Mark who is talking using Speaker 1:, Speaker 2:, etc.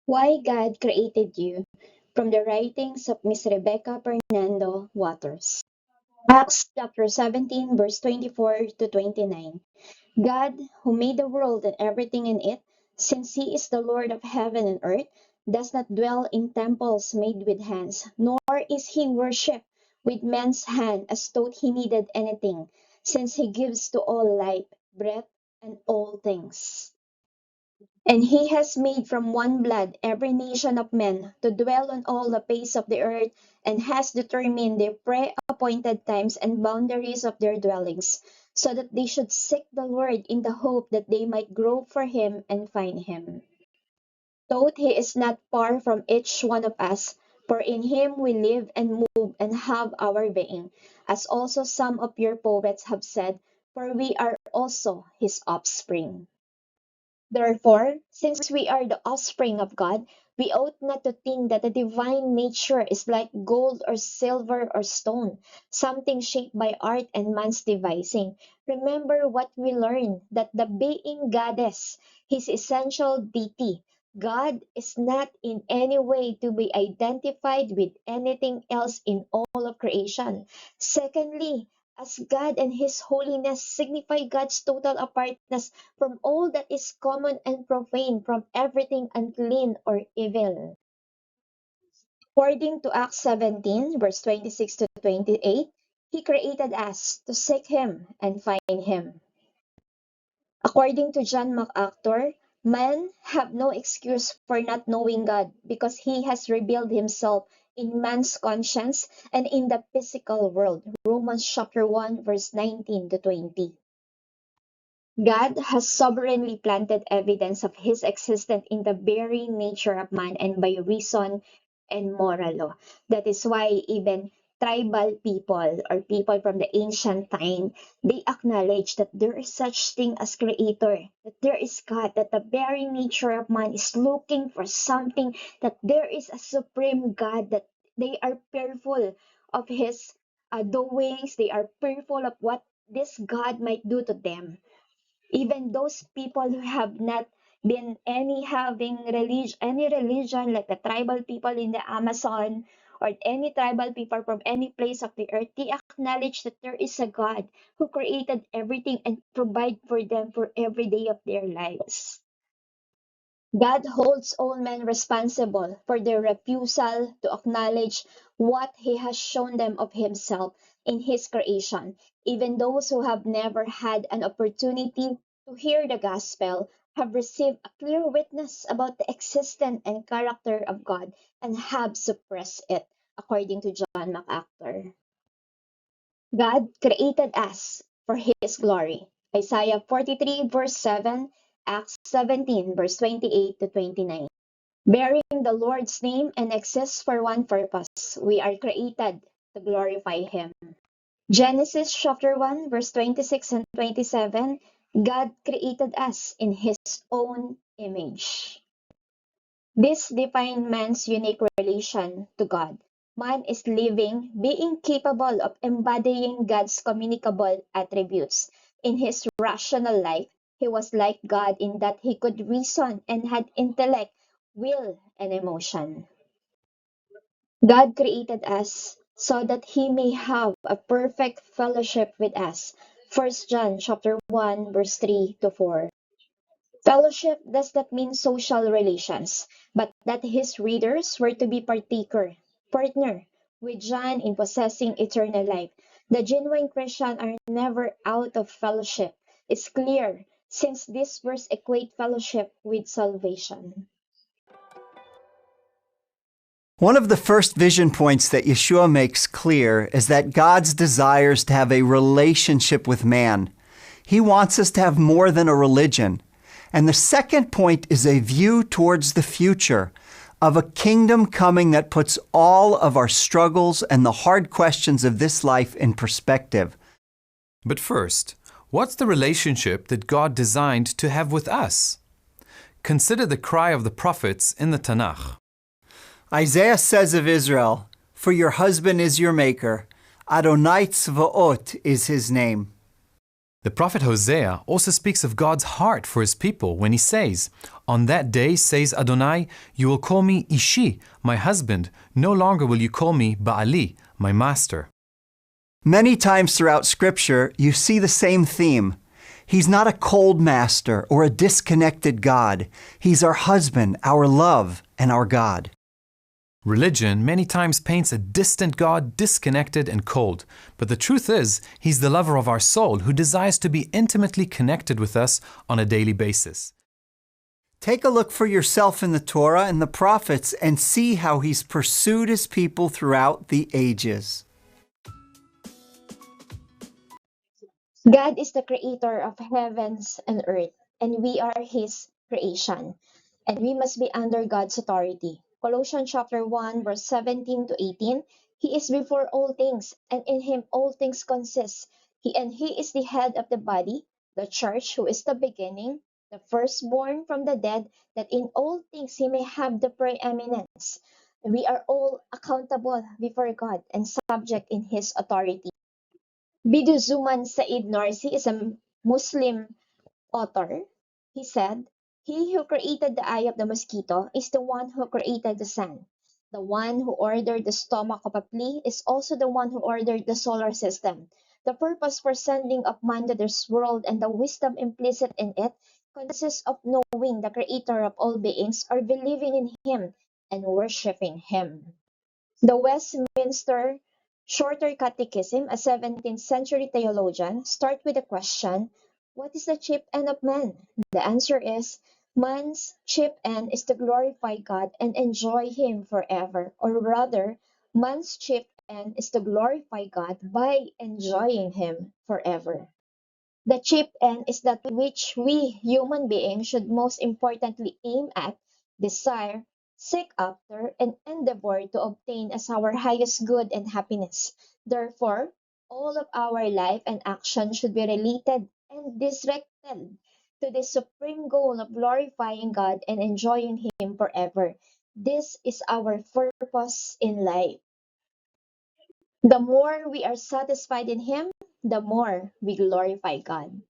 Speaker 1: Why God Created You, from the writings of Miss Rebecca Fernando Waters. Acts chapter 17, verse 24 to 29. God, who made the world and everything in it, since He is the Lord of heaven and earth, does not dwell in temples made with hands, nor is He worshipped with men's hand as though He needed anything, since He gives to all life, breath, and all things. And He has made from one blood every nation of men to dwell on all the face of the earth, and has determined their pre-appointed times and boundaries of their dwellings, so that they should seek the Lord in the hope that they might grope for Him and find Him. Though He is not far from each one of us, for in Him we live and move and have our being, as also some of your poets have said, for we are also His offspring. Therefore, since we are the offspring of God, we ought not to think that the divine nature is like gold or silver or stone, something shaped by art and man's devising. Remember what we learned, that the being goddess, his essential deity, God is not in any way to be identified with anything else in all of creation. Secondly, as God and His holiness signify God's total apartness from all that is common and profane, from everything unclean or evil. According to Acts 17, verse 26 to 28, He created us to seek Him and find Him. According to John MacArthur, men have no excuse for not knowing God because He has revealed Himself in man's conscience and in the physical world. Romans chapter 1, verse 19 to 20. God has sovereignly planted evidence of His existence in the very nature of man and by reason and moral law. That is why even tribal people or people from the ancient time, they acknowledge that there is such thing as creator, that there is God, that the very nature of man is looking for something, that there is a supreme God, that they are fearful of His doings, they are fearful of what this God might do to them. Even those people who have not been any religion like the tribal people in the Amazon or any tribal people from any place of the earth, they acknowledge that there is a God who created everything and provide for them for every day of their lives. God holds all men responsible for their refusal to acknowledge what He has shown them of Himself in His creation. Even those who have never had an opportunity to hear the gospel have received a clear witness about the existence and character of God and have suppressed it, according to John MacArthur. God created us for His glory. Isaiah 43 verse 7, Acts 17 verse 28 to 29. Bearing the Lord's name and exist for one purpose. We are created to glorify Him. Genesis chapter 1 verse 26 and 27, God created us in His own image. This defines man's unique relation to God. Man is living, being capable of embodying God's communicable attributes. In his rational life, he was like God in that he could reason and had intellect, will, and emotion. God created us so that He may have a perfect fellowship with us. 1 John chapter 1 verse 3 to 4. Fellowship does not mean social relations, but that his readers were to be partner with John in possessing eternal life. The genuine Christians are never out of fellowship. It's clear, since this verse equate fellowship with salvation.
Speaker 2: One of the first vision points that Yeshua makes clear is that God's desires to have a relationship with man. He wants us to have more than a religion. And the second point is a view towards the future of a kingdom coming that puts all of our struggles and the hard questions of this life in perspective.
Speaker 3: But first, what's the relationship that God designed to have with us? Consider the cry of the prophets in the Tanakh.
Speaker 2: Isaiah says of Israel, "For your husband is your maker, Adonai Tzvaot is his name."
Speaker 3: The prophet Hosea also speaks of God's heart for his people when he says, "On that day, says Adonai, you will call me Ishi, my husband. No longer will you call me Baali, my master."
Speaker 2: Many times throughout Scripture, you see the same theme. He's not a cold master or a disconnected God. He's our husband, our love, and our God.
Speaker 3: Religion many times paints a distant God, disconnected and cold. But the truth is, He's the lover of our soul who desires to be intimately connected with us on a daily basis.
Speaker 2: Take a look for yourself in the Torah and the prophets and see how He's pursued His people throughout the ages.
Speaker 1: God is the creator of heavens and earth, and we are His creation, and we must be under God's authority. Colossians chapter 1, verse 17 to 18, He is before all things, and in Him all things consist. He is the head of the body, the church, who is the beginning, the firstborn from the dead, that in all things He may have the preeminence. We are all accountable before God and subject in His authority. Bediüzzaman Said Nursi is a Muslim author. He said, "He who created the eye of the mosquito is the one who created the sun. The one who ordered the stomach of a flea is also the one who ordered the solar system. The purpose for sending up man to this world and the wisdom implicit in it consists of knowing the creator of all beings or believing in him and worshiping him." The Westminster Shorter Catechism, a 17th century theologian, starts with the question, "What is the chief end of man?" The answer is, man's chief end is to glorify God and enjoy Him forever, or rather, man's chief end is to glorify God by enjoying Him forever. The chief end is that which we human beings should most importantly aim at, desire, seek after, and endeavor to obtain as our highest good and happiness. Therefore, all of our life and action should be related and directed to the supreme goal of glorifying God and enjoying Him forever. This is our purpose in life. The more we are satisfied in Him, the more we glorify God.